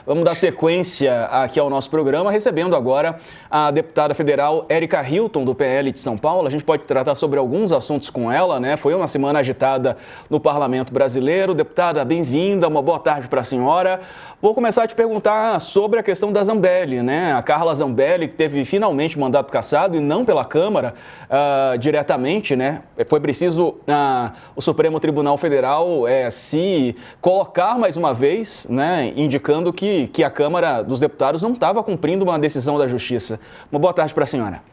Vamos dar sequência aqui ao nosso programa, recebendo agora a deputada federal Érica Hilton, do PL de São Paulo. A gente pode tratar sobre alguns assuntos com ela, né? Foi uma semana agitada no Parlamento Brasileiro. Deputada, bem-vinda, uma boa tarde para a senhora. Vou começar a te perguntar sobre a questão da Zambelli, né? A Carla Zambelli, que teve finalmente o mandato cassado e não pela Câmara diretamente, né? Foi preciso o Supremo Tribunal Federal se colocar mais uma vez, né? Indicando que a Câmara dos Deputados não estava cumprindo uma decisão da Justiça. Uma boa tarde para a senhora.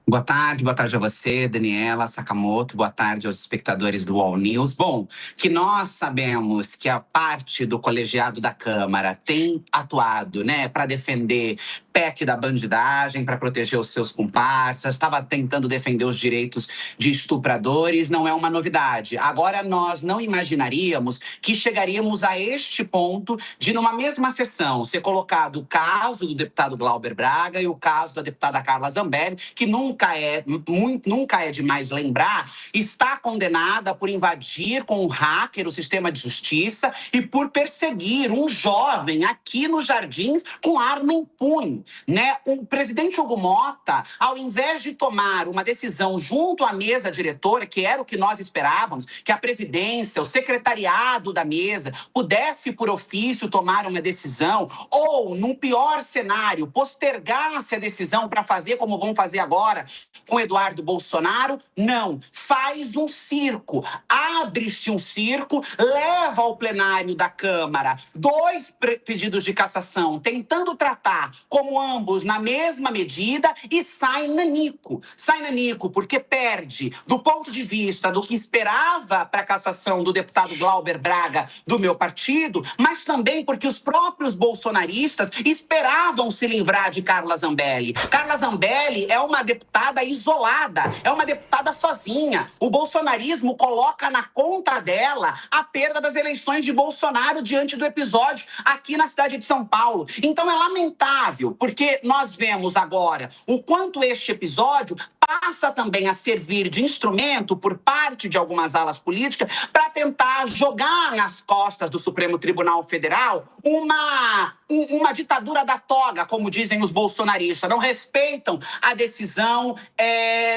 Boa tarde a você, Daniela Sakamoto, boa tarde aos espectadores do All News. Bom, que nós sabemos que a parte do colegiado da Câmara tem atuado, né, para defender PEC da bandidagem, para proteger os seus comparsas, estava tentando defender os direitos de estupradores, não é uma novidade. Agora, nós não imaginaríamos que chegaríamos a este ponto de, numa mesma sessão, ser colocado o caso do deputado Glauber Braga e o caso da deputada Carla Zambelli, que nunca é demais lembrar, está condenada por invadir com um hacker o sistema de justiça e por perseguir um jovem aqui nos Jardins com arma em punho. Né? O presidente Hugo Mota, ao invés de tomar uma decisão junto à mesa diretora, que era o que nós esperávamos, que a presidência, o secretariado da mesa pudesse por ofício tomar uma decisão, ou, num pior cenário, postergasse a decisão para fazer como vão fazer agora com Eduardo Bolsonaro, não. Faz um circo, abre-se um circo, leva ao plenário da Câmara 2 pedidos de cassação, tentando tratar como ambos na mesma medida e sai nanico. Sai nanico porque perde do ponto de vista do que esperava para a cassação do deputado Glauber Braga do meu partido, mas também porque os próprios bolsonaristas esperavam se livrar de Carla Zambelli. Carla Zambelli é uma deputada isolada, é uma deputada sozinha. O bolsonarismo coloca na conta dela a perda das eleições de Bolsonaro diante do episódio aqui na cidade de São Paulo. Então é lamentável, porque nós vemos agora o quanto este episódio passa também a servir de instrumento por parte de algumas alas políticas para tentar jogar nas costas do Supremo Tribunal Federal uma ditadura da toga, como dizem os bolsonaristas. Não respeitam a decisão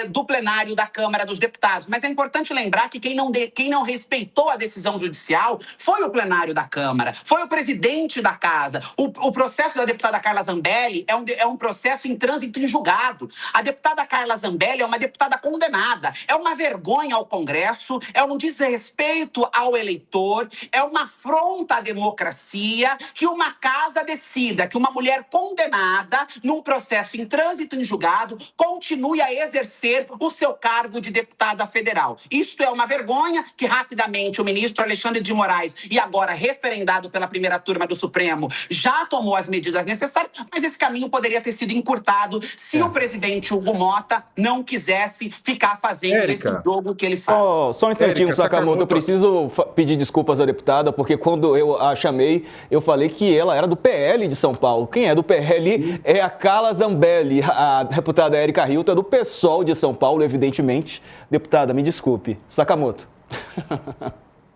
do plenário da Câmara dos Deputados. Mas é importante lembrar que quem não respeitou a decisão judicial foi o plenário da Câmara, foi o presidente da casa. O processo da deputada Carla Zambelli é um processo em trânsito em julgado. A deputada Carla Zambelli é uma deputada condenada. É uma vergonha ao Congresso, é um desrespeito ao eleitor, é uma afronta à democracia que uma casa decida que uma mulher condenada num processo em trânsito em julgado continue a exercer o seu cargo de deputada federal. Isto é uma vergonha que rapidamente o ministro Alexandre de Moraes, e agora referendado pela primeira turma do Supremo, já tomou as medidas necessárias, mas esse caminho poderia ter sido encurtado se o presidente Hugo Mota não quisesse ficar fazendo esse jogo que ele faz. Só um instantinho, Sakamoto, eu preciso pedir desculpas à deputada, porque quando eu a chamei, eu falei que ela era do PL de São Paulo. Quem é do PL é a Carla Zambelli, a deputada Érica Hilton é do PSOL de São Paulo, evidentemente. Deputada, me desculpe. Sakamoto.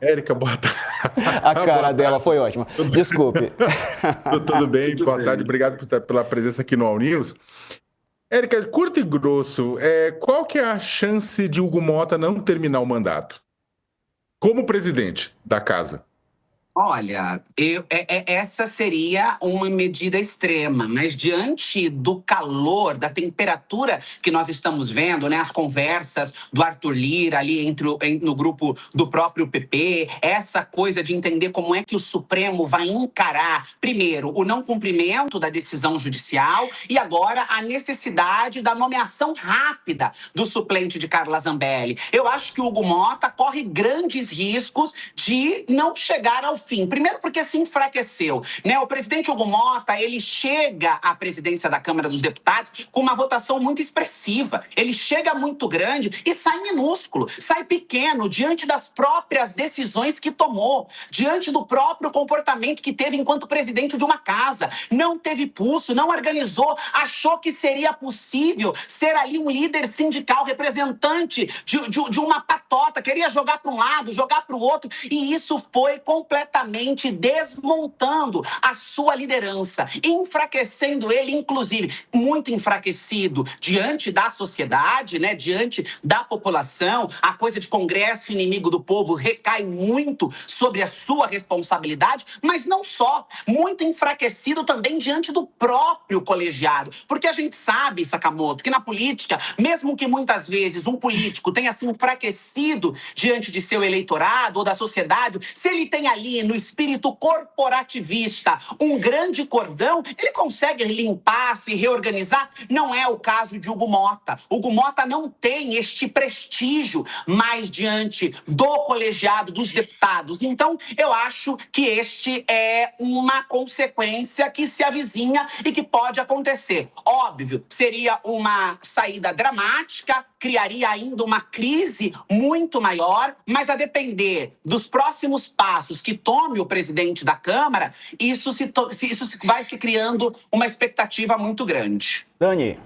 Érica, boa tarde. A cara dela foi ótima. Desculpe. Tudo bem, boa tarde. Obrigado pela presença aqui no All News. Érica, curto e grosso, qual que é a chance de Hugo Mota não terminar o mandato como presidente da casa? Olha, essa seria uma medida extrema, mas diante do calor, da temperatura que nós estamos vendo, né, as conversas do Arthur Lira ali no grupo do próprio PP, essa coisa de entender como é que o Supremo vai encarar, primeiro, o não cumprimento da decisão judicial e agora a necessidade da nomeação rápida do suplente de Carla Zambelli. Eu acho que o Hugo Mota corre grandes riscos de não chegar ao fim. Primeiro porque se enfraqueceu, né? O presidente Hugo Mota, ele chega à presidência da Câmara dos Deputados com uma votação muito expressiva. Ele chega muito grande e sai minúsculo, sai pequeno diante das próprias decisões que tomou, diante do próprio comportamento que teve enquanto presidente de uma casa. Não teve pulso, não organizou, achou que seria possível ser ali um líder sindical, representante de uma patota, queria jogar para um lado, jogar para o outro, e isso foi completamente completamente desmontando a sua liderança, enfraquecendo ele, inclusive, muito enfraquecido diante da sociedade, né, diante da população. A coisa de Congresso inimigo do povo recai muito sobre a sua responsabilidade, mas não só, muito enfraquecido também diante do próprio colegiado, porque a gente sabe, Sakamoto, que na política, mesmo que muitas vezes um político tenha se enfraquecido diante de seu eleitorado ou da sociedade, se ele tem ali no espírito corporativista um grande cordão, ele consegue limpar, se reorganizar. Não é o caso de Hugo Mota. Hugo Mota não tem este prestígio mais diante do colegiado dos deputados. Então, eu acho que este é uma consequência que se avizinha e que pode acontecer. Óbvio, seria uma saída dramática, criaria ainda uma crise muito maior, mas a depender dos próximos passos que tome o presidente da Câmara, isso vai se criando uma expectativa muito grande. Dani.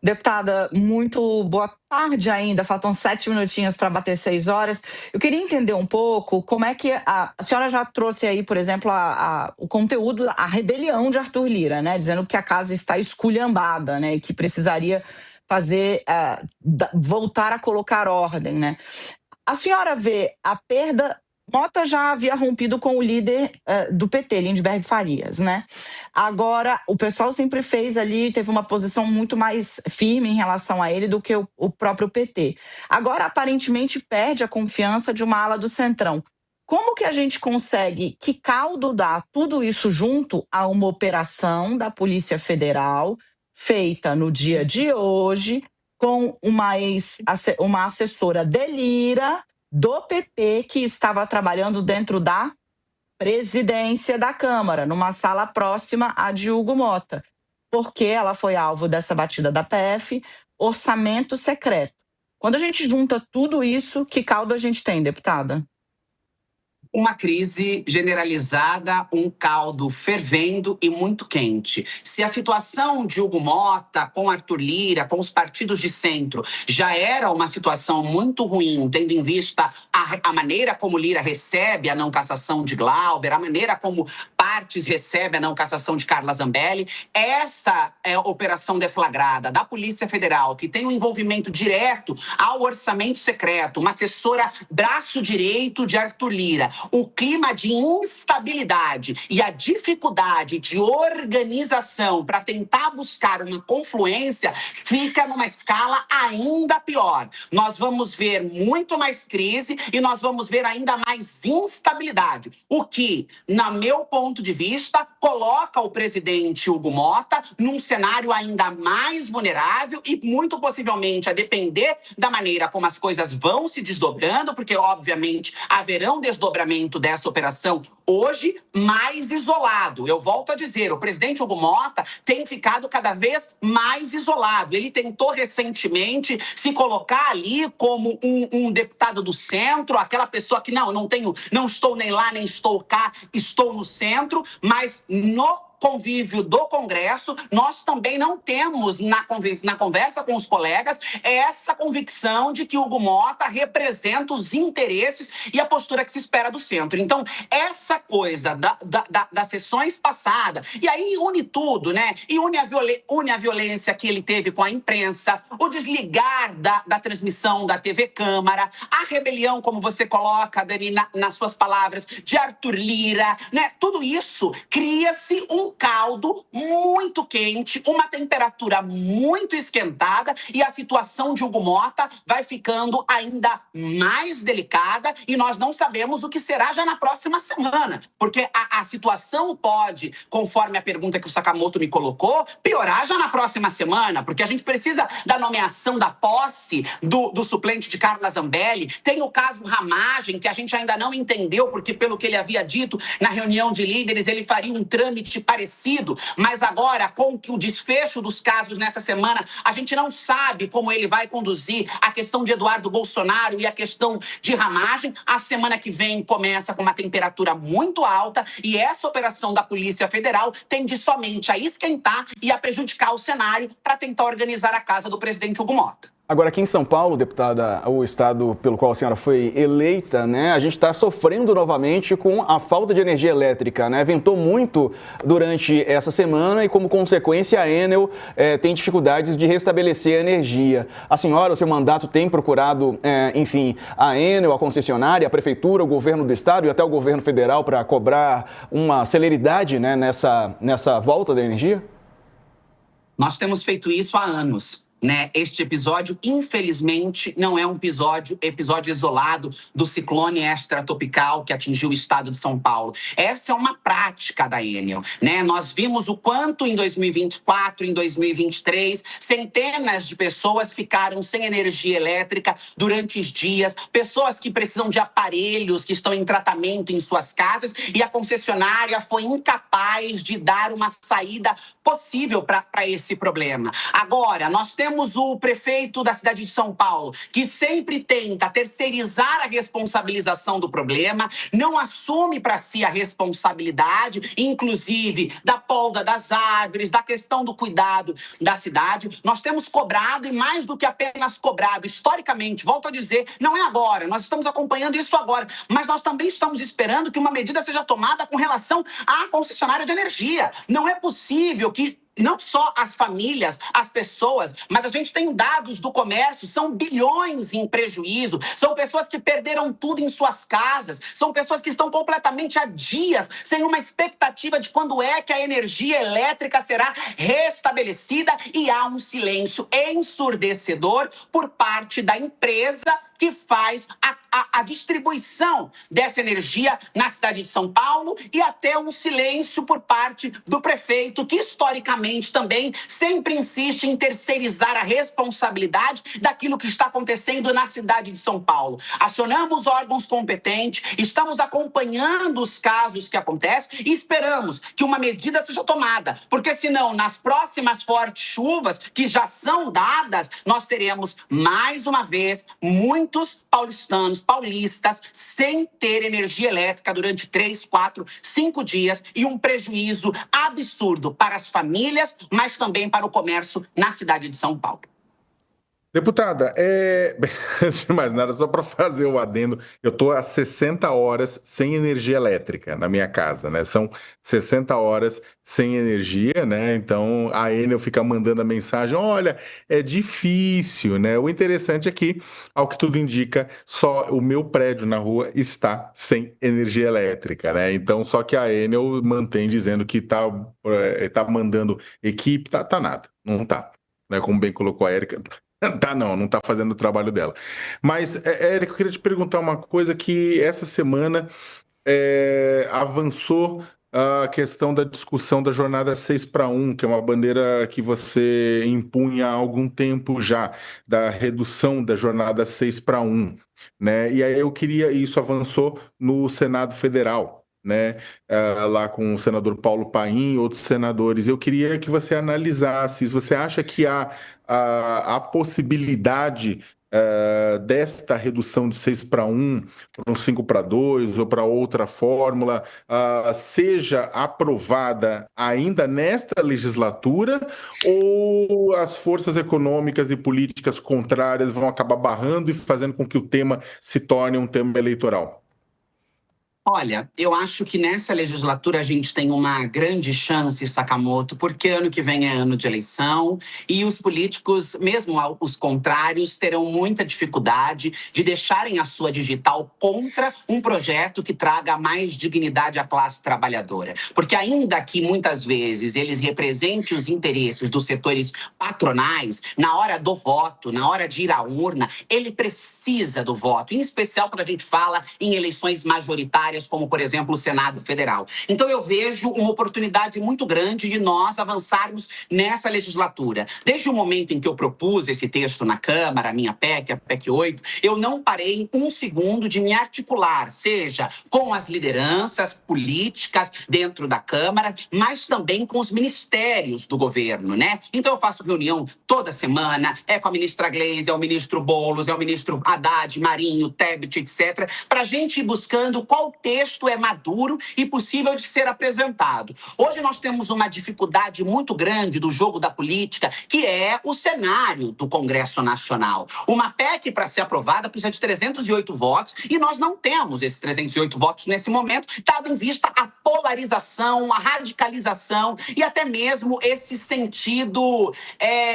Deputada, muito boa tarde ainda, faltam 7 minutinhos para bater 6 horas. Eu queria entender um pouco como é que a senhora já trouxe aí, por exemplo, o conteúdo, a rebelião de Arthur Lira, né, dizendo que a casa está esculhambada, né, e que precisaria fazer, voltar a colocar ordem, né. A senhora vê a perda... Mota já havia rompido com o líder do PT, Lindbergh Farias, né? Agora, o pessoal sempre fez ali, teve uma posição muito mais firme em relação a ele do que o próprio PT. Agora, aparentemente, perde a confiança de uma ala do Centrão. Como que a gente consegue, que caldo dá tudo isso junto a uma operação da Polícia Federal, feita no dia de hoje, com uma assessora de Lira, do PP, que estava trabalhando dentro da presidência da Câmara, numa sala próxima à de Hugo Mota, porque ela foi alvo dessa batida da PF, orçamento secreto. Quando a gente junta tudo isso, que caldo a gente tem, deputada? Uma crise generalizada, um caldo fervendo e muito quente. Se a situação de Hugo Mota, com Arthur Lira, com os partidos de centro, já era uma situação muito ruim, tendo em vista a maneira como Lira recebe a não cassação de Glauber, a maneira como Partes recebe a não cassação de Carla Zambelli, essa é a operação deflagrada da Polícia Federal, que tem um envolvimento direto ao orçamento secreto, uma assessora braço direito de Arthur Lira. O clima de instabilidade e a dificuldade de organização para tentar buscar uma confluência fica numa escala ainda pior. Nós vamos ver muito mais crise e nós vamos ver ainda mais instabilidade, o que, no meu ponto de vista, coloca o presidente Hugo Mota num cenário ainda mais vulnerável e muito possivelmente, a depender da maneira como as coisas vão se desdobrando, porque obviamente haverá um desdobramento dessa operação hoje, mais isolado. Eu volto a dizer, o presidente Hugo Mota tem ficado cada vez mais isolado. Ele tentou recentemente se colocar ali como um deputado do centro, aquela pessoa que não estou nem lá, nem estou cá, estou no centro, mas no convívio do Congresso, nós também não temos, na conversa com os colegas, essa convicção de que Hugo Mota representa os interesses e a postura que se espera do centro. Então, essa coisa das sessões passadas, e aí une tudo, né? E une a violência que ele teve com a imprensa, o desligar da transmissão da TV Câmara, a rebelião, como você coloca, Dani, nas suas palavras, de Arthur Lira, né? Tudo isso cria-se um caldo muito quente, uma temperatura muito esquentada e a situação de Hugo Mota vai ficando ainda mais delicada e nós não sabemos o que será já na próxima semana, porque a situação pode, conforme a pergunta que o Sakamoto me colocou, piorar já na próxima semana, porque a gente precisa da nomeação da posse do suplente de Carla Zambelli, tem o caso Ramagem, que a gente ainda não entendeu, porque pelo que ele havia dito na reunião de líderes, ele faria um trâmite parecido, mas agora, com o desfecho dos casos nessa semana, a gente não sabe como ele vai conduzir a questão de Eduardo Bolsonaro e a questão de Ramagem. A semana que vem começa com uma temperatura muito alta e essa operação da Polícia Federal tende somente a esquentar e a prejudicar o cenário para tentar organizar a casa do presidente Hugo Mota. Agora, aqui em São Paulo, deputada, o estado pelo qual a senhora foi eleita, né, a gente está sofrendo novamente com a falta de energia elétrica, né? Ventou muito durante essa semana e, como consequência, a Enel tem dificuldades de restabelecer a energia. A senhora, o seu mandato, tem procurado, enfim, a Enel, a concessionária, a prefeitura, o governo do estado e até o governo federal para cobrar uma celeridade, né, nessa volta da energia? Nós temos feito isso há anos. Né? Este episódio, infelizmente, não é um episódio isolado do ciclone extratropical que atingiu o estado de São Paulo. Essa é uma prática da Enel. Né? Nós vimos o quanto em 2024, em 2023, centenas de pessoas ficaram sem energia elétrica durante os dias, pessoas que precisam de aparelhos, que estão em tratamento em suas casas, e a concessionária foi incapaz de dar uma saída possível para esse problema. Agora, nós temos o prefeito da cidade de São Paulo, que sempre tenta terceirizar a responsabilização do problema, não assume para si a responsabilidade, inclusive da poda das árvores, da questão do cuidado da cidade. Nós temos cobrado, e mais do que apenas cobrado, historicamente, volto a dizer, não é agora, nós estamos acompanhando isso agora, mas nós também estamos esperando que uma medida seja tomada com relação à concessionária de energia. Não é possível que não só as famílias, as pessoas, mas a gente tem dados do comércio, são bilhões em prejuízo, são pessoas que perderam tudo em suas casas, são pessoas que estão completamente há dias sem uma expectativa de quando é que a energia elétrica será restabelecida, e há um silêncio ensurdecedor por parte da empresa que faz a distribuição dessa energia na cidade de São Paulo, e até um silêncio por parte do prefeito, que historicamente também sempre insiste em terceirizar a responsabilidade daquilo que está acontecendo na cidade de São Paulo. Acionamos órgãos competentes, estamos acompanhando os casos que acontecem e esperamos que uma medida seja tomada, porque senão, nas próximas fortes chuvas que já são dadas, nós teremos mais uma vez muitos paulistas sem ter energia elétrica durante 3, 4, 5 dias, e um prejuízo absurdo para as famílias, mas também para o comércio na cidade de São Paulo. Deputada, antes de mais nada, só para fazer o adendo, eu estou há 60 horas sem energia elétrica na minha casa, né? São 60 horas sem energia, né? Então a Enel fica mandando a mensagem, olha, é difícil, né? O interessante é que, ao que tudo indica, só o meu prédio na rua está sem energia elétrica, né? Então, só que a Enel mantém dizendo que tá mandando equipe, tá nada, não tá, né? Como bem colocou a Érica. Não tá fazendo o trabalho dela. Mas, Érica, eu queria te perguntar uma coisa que essa semana avançou a questão da discussão da jornada 6x1, que é uma bandeira que você impunha há algum tempo já, da redução da jornada 6x1, né? E aí isso avançou no Senado Federal, né, lá com o senador Paulo Paim e outros senadores. Eu queria que você analisasse se você acha que há a possibilidade desta redução de 6x1 para um 5x2 ou para outra fórmula seja aprovada ainda nesta legislatura, ou as forças econômicas e políticas contrárias vão acabar barrando e fazendo com que o tema se torne um tema eleitoral? Olha, eu acho que nessa legislatura a gente tem uma grande chance, Sakamoto, porque ano que vem é ano de eleição e os políticos, mesmo os contrários, terão muita dificuldade de deixarem a sua digital contra um projeto que traga mais dignidade à classe trabalhadora. Porque ainda que muitas vezes eles representem os interesses dos setores patronais, na hora do voto, na hora de ir à urna, ele precisa do voto, em especial quando a gente fala em eleições majoritárias, como, por exemplo, o Senado Federal. Então, eu vejo uma oportunidade muito grande de nós avançarmos nessa legislatura. Desde o momento em que eu propus esse texto na Câmara, a minha PEC, a PEC 8, eu não parei um segundo de me articular, seja com as lideranças políticas dentro da Câmara, mas também com os ministérios do governo, né? Então, eu faço reunião toda semana, com a ministra Gleisi, é o ministro Boulos, é o ministro Haddad, Marinho, Tebet, etc., para a gente ir buscando qualquer texto é maduro e possível de ser apresentado. Hoje nós temos uma dificuldade muito grande do jogo da política, que é o cenário do Congresso Nacional. Uma PEC, para ser aprovada, precisa de 308 votos e nós não temos esses 308 votos nesse momento, tendo em vista a polarização, a radicalização e até mesmo esse sentido,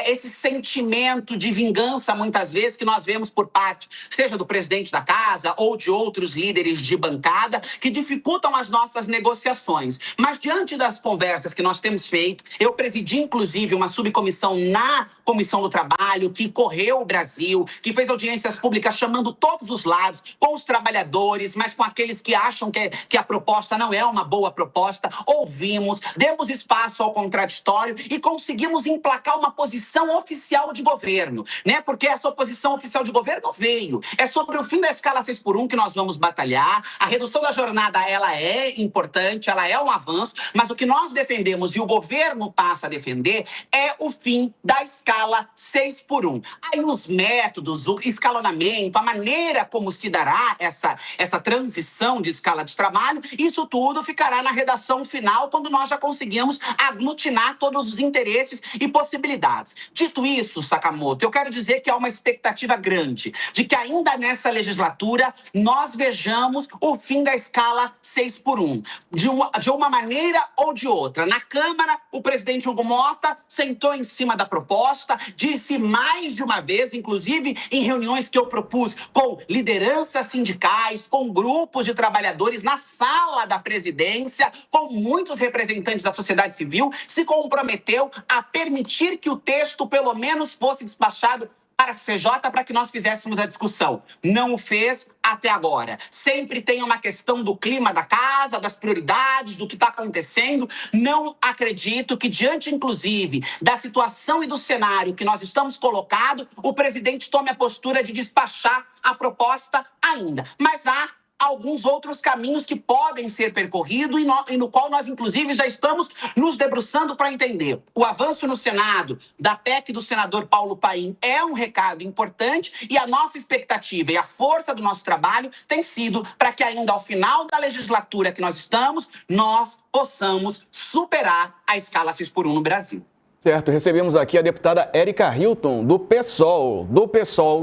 esse sentimento de vingança, muitas vezes, que nós vemos por parte, seja do presidente da casa ou de outros líderes de bancada, que dificultam as nossas negociações. Mas diante das conversas que nós temos feito, eu presidi, inclusive, uma subcomissão na Comissão do Trabalho, que correu o Brasil, que fez audiências públicas chamando todos os lados, com os trabalhadores, mas com aqueles que acham que a proposta não é uma boa proposta. Ouvimos, demos espaço ao contraditório e conseguimos emplacar uma posição oficial de governo, né? Porque essa oposição oficial de governo veio. É sobre o fim da escala 6x1 que nós vamos batalhar. A redução da jornada, ela é importante, ela é um avanço, mas o que nós defendemos e o governo passa a defender é o fim da escala 6x1. Aí os métodos, o escalonamento, a maneira como se dará essa transição de escala de trabalho, isso tudo ficará na redação final, quando nós já conseguimos aglutinar todos os interesses e possibilidades. Dito isso, Sakamoto, eu quero dizer que há uma expectativa grande de que ainda nessa legislatura nós vejamos o fim da escala 6x1, de uma maneira ou de outra. Na Câmara, o presidente Hugo Mota sentou em cima da proposta, disse mais de uma vez, inclusive em reuniões que eu propus com lideranças sindicais, com grupos de trabalhadores na sala da presidência, com muitos representantes da sociedade civil, se comprometeu a permitir que o texto pelo menos fosse despachado para a CJ para que nós fizéssemos a discussão. Não o fez até agora. Sempre tem uma questão do clima da casa, das prioridades, do que está acontecendo. Não acredito que, diante, inclusive, da situação e do cenário que nós estamos colocados, o presidente tome a postura de despachar a proposta ainda. Mas há alguns outros caminhos que podem ser percorridos e no qual nós, inclusive, já estamos nos debruçando para entender. O avanço no Senado da PEC do senador Paulo Paim é um recado importante e a nossa expectativa e a força do nosso trabalho tem sido para que ainda ao final da legislatura que nós estamos, nós possamos superar a escala 6x1 no Brasil. Certo, recebemos aqui a deputada Érica Hilton, do PSOL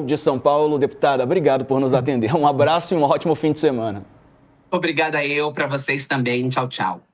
de São Paulo. Deputada, obrigado por nos atender. Um abraço e um ótimo fim de semana. Obrigada para vocês também. Tchau, tchau.